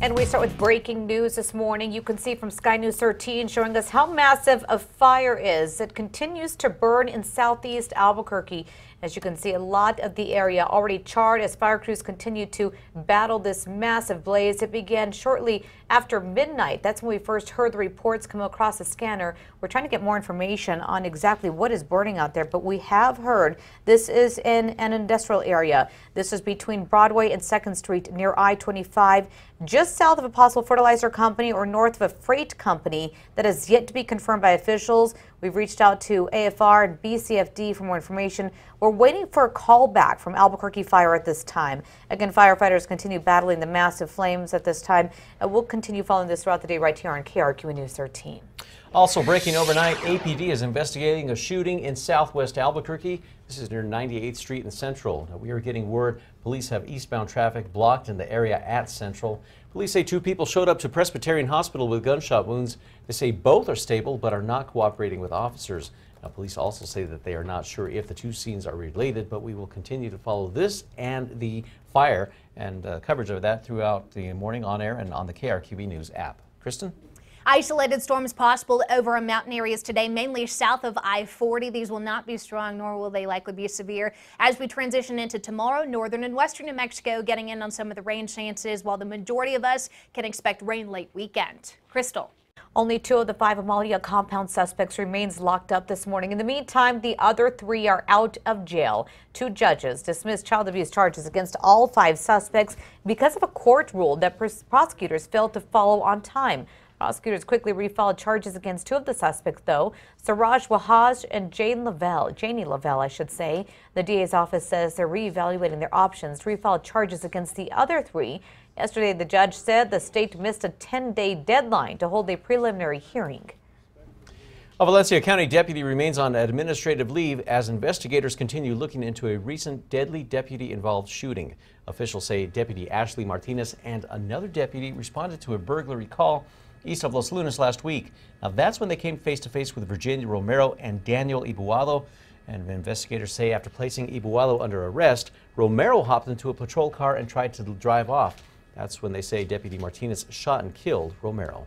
And we start with breaking news this morning. You can see from Sky News 13 showing us how massive a fire is. It continues to burn in southeast Albuquerque. As you can see, a lot of the area already charred as fire crews continue to battle this massive blaze. It began shortly after midnight. That's when we first heard the reports come across the scanner. We're trying to get more information on exactly what is burning out there, but we have heard this is in an industrial area. This is between Broadway and 2nd Street near I-25, just south of a possible fertilizer company or north of a freight company that is yet to be confirmed by officials. We've reached out to AFR and BCFD for more information. We're waiting for a call back from Albuquerque Fire at this time. Again, firefighters continue battling the massive flames at this time, and we'll continue following this throughout the day right here on KRQE News 13. Also breaking overnight, APD is investigating a shooting in southwest Albuquerque. This is near 98th Street and Central. Now, we are getting word police have eastbound traffic blocked in the area at Central. Police say 2 people showed up to Presbyterian Hospital with gunshot wounds. They say both are stable but are not cooperating with officers. Now, police also say that they are not sure if the 2 scenes are related, but we will continue to follow this and the fire and coverage of that throughout the morning on air and on the KRQE News app. Kristen? Isolated storms possible over mountain areas today, mainly south of I-40. These will not be strong, nor will they likely be severe. As we transition into tomorrow, northern and western New Mexico getting in on some of the rain chances, while the majority of us can expect rain late weekend. Crystal. Only 2 of the 5 Amalia compound suspects remains locked up this morning. In the meantime, the other 3 are out of jail. 2 judges dismissed child abuse charges against all 5 suspects because of a court rule that prosecutors failed to follow on time. Prosecutors quickly refiled charges against 2 of the suspects, though, Siraj Wahaj and Janie Lavelle, I should say. The DA's office says they're reevaluating their options to refile charges against the other 3. Yesterday, the judge said the state missed a 10-day deadline to hold a preliminary hearing. A Valencia County deputy remains on administrative leave as investigators continue looking into a recent deadly deputy-involved shooting. Officials say Deputy Ashley Martinez and another deputy responded to a burglary call east of Los Lunas last week. Now, that's when they came face-to-face with Virginia Romero and Daniel Ibualo. And investigators say after placing Ibualo under arrest, Romero hopped into a patrol car and tried to drive off. That's when they say Deputy Martinez shot and killed Romero.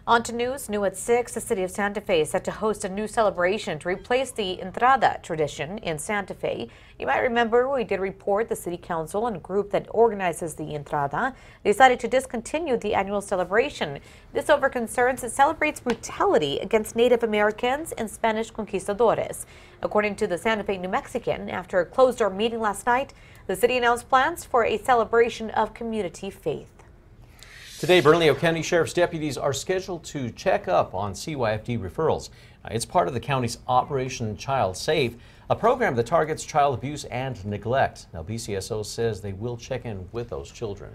On to news, new at 6, the city of Santa Fe is set to host a new celebration to replace the Entrada tradition in Santa Fe. You might remember we did report the city council and group that organizes the Entrada decided to discontinue the annual celebration. This over concerns it celebrates brutality against Native Americans and Spanish conquistadores. According to the Santa Fe New Mexican, after a closed-door meeting last night, the city announced plans for a celebration of community faith. Today, Bernalillo County Sheriff's deputies are scheduled to check up on CYFD referrals. It's part of the county's Operation Child Safe, a program that targets child abuse and neglect. Now, BCSO says they will check in with those children.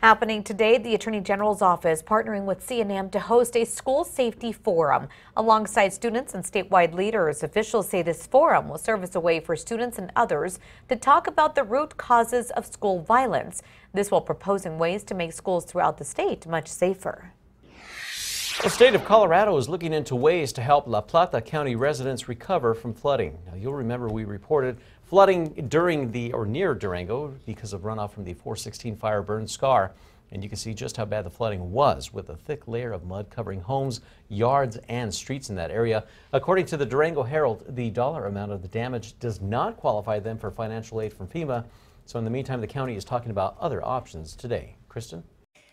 Happening today, the Attorney General's office partnering with CNM to host a school safety forum. Alongside students and statewide leaders, officials say this forum will serve as a way for students and others to talk about the root causes of school violence. This while proposing ways to make schools throughout the state much safer. The state of Colorado is looking into ways to help La Plata County residents recover from flooding. Now, you'll remember we reported flooding near Durango because of runoff from the 416 fire burned Scar. And you can see just how bad the flooding was, with a thick layer of mud covering homes, yards, and streets in that area. According to the Durango Herald, the dollar amount of the damage does not qualify them for financial aid from FEMA. So in the meantime, the county is talking about other options today. Kristen?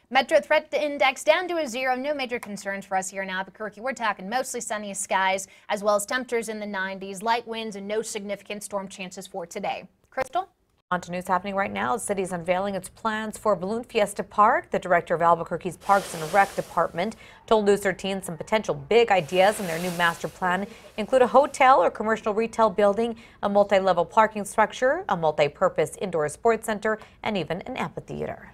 Metro threat index down to a 0. No major concerns for us here in Albuquerque. We're talking mostly sunny skies, as well as temperatures in the 90s, light winds, and no significant storm chances for today. Crystal? On to news happening right now. The city is unveiling its plans for Balloon Fiesta Park. The director of Albuquerque's Parks and Rec Department told News 13 some potential big ideas in their new master plan include a hotel or commercial retail building, a multi-level parking structure, a multi-purpose indoor sports center, and even an amphitheater.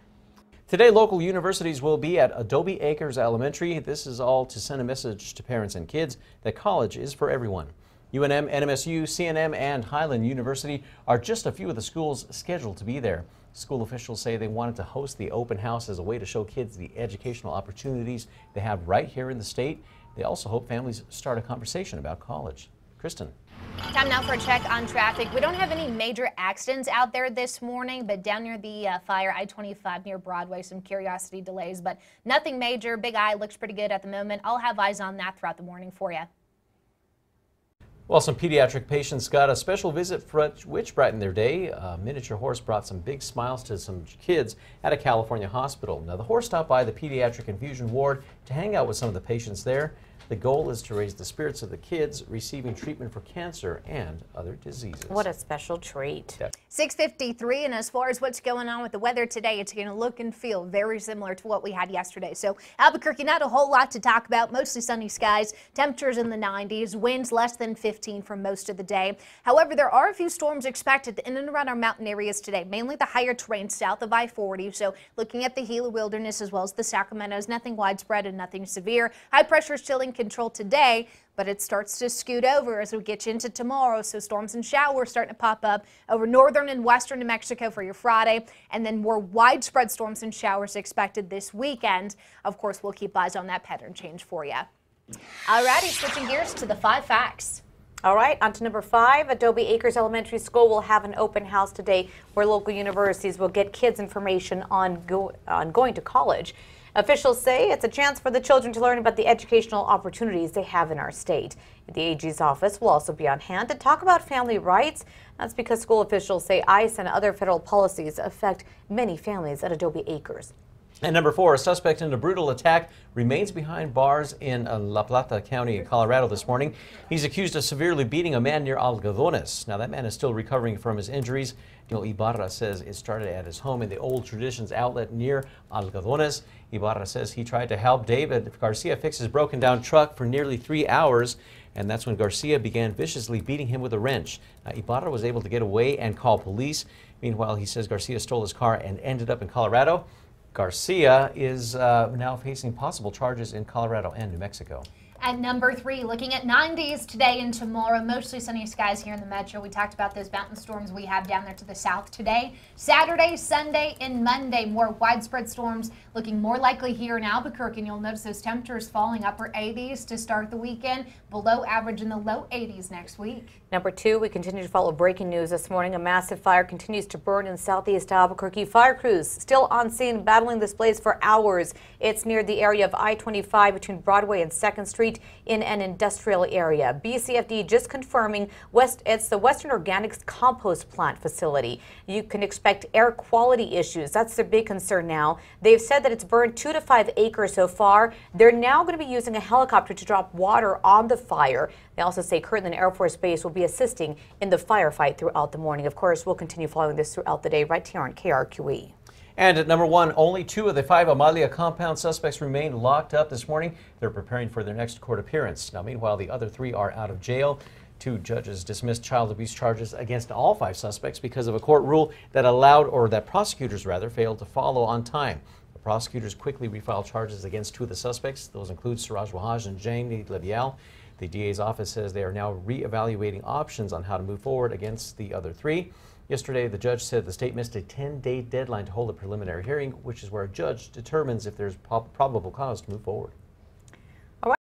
Today, local universities will be at Adobe Acres Elementary. This is all to send a message to parents and kids that college is for everyone. UNM, NMSU, CNM, and Highland University are just a few of the schools scheduled to be there. School officials say they wanted to host the open house as a way to show kids the educational opportunities they have right here in the state. They also hope families start a conversation about college. Kristen. Time now for a check on traffic. We don't have any major accidents out there this morning, but down near the fire I-25 near Broadway, some curiosity delays, but nothing major. Big Eye looks pretty good at the moment. I'll have eyes on that throughout the morning for you. Well, some pediatric patients got a special visit which brightened their day. A miniature horse brought some big smiles to some kids at a California hospital. Now, the horse stopped by the pediatric infusion ward to hang out with some of the patients there. The goal is to raise the spirits of the kids receiving treatment for cancer and other diseases. What a special treat. Yep. 6:53, and as far as what's going on with the weather today, it's going to look and feel very similar to what we had yesterday. So Albuquerque, not a whole lot to talk about, mostly sunny skies, temperatures in the 90s, winds less than 15 for most of the day. However, there are a few storms expected in and around our mountain areas today, mainly the higher terrain south of I-40. So looking at the Gila Wilderness as well as the Sacramentos, nothing widespread and nothing severe. High pressure is still in control today, but it starts to scoot over as we get into tomorrow. So storms and showers starting to pop up over northern and western New Mexico for your Friday, and then more widespread storms and showers expected this weekend. Of course, we'll keep eyes on that pattern change for you. Alrighty, switching gears to the 5 facts. All right, on to number 5. Adobe Acres Elementary School will have an open house today where local universities will get kids information on going to college. Officials say it's a chance for the children to learn about the educational opportunities they have in our state. The AG's office will also be on hand to talk about family rights. That's because school officials say ICE and other federal policies affect many families at Adobe Acres. And number 4, a suspect in a brutal attack remains behind bars in La Plata County in Colorado this morning. He's accused of severely beating a man near Algodones. Now, that man is still recovering from his injuries. Ibarra says it started at his home in the Old Traditions outlet near Algodones. Ibarra says he tried to help David Garcia fix his broken down truck for nearly 3 hours, and that's when Garcia began viciously beating him with a wrench. Now, Ibarra was able to get away and call police. Meanwhile, he says Garcia stole his car and ended up in Colorado. Garcia is now facing possible charges in Colorado and New Mexico. At number 3, looking at 90s today and tomorrow, mostly sunny skies here in the metro. We talked about those mountain storms we have down there to the south today. Saturday, Sunday, and Monday, more widespread storms looking more likely here in Albuquerque. And you'll notice those temperatures falling upper 80s to start the weekend, below average in the low 80s next week. Number 2, we continue to follow breaking news this morning. A massive fire continues to burn in southeast Albuquerque. Fire crews still on scene battling this blaze for hours. It's near the area of I-25 between Broadway and 2nd Street in an industrial area. BCFD just confirming it's the Western Organics Compost Plant facility. You can expect air quality issues. That's their big concern now. They've said that it's burned 2 to 5 acres so far. They're now going to be using a helicopter to drop water on the fire. They also say Kirtland Air Force Base will be assisting in the firefight throughout the morning. Of course, we'll continue following this throughout the day right here on KRQE. And at number 1, only 2 of the 5 Amalia compound suspects remain locked up this morning. They're preparing for their next court appearance. Now, meanwhile, the other 3 are out of jail. 2 judges dismissed child abuse charges against all 5 suspects because of a court rule that prosecutors failed to follow on time. The prosecutors quickly refiled charges against 2 of the suspects. Those include Suraj Wahaj and Jane Levial. The DA's office says they are now re-evaluating options on how to move forward against the other 3. Yesterday, the judge said the state missed a 10-day deadline to hold a preliminary hearing, which is where a judge determines if there's probable cause to move forward.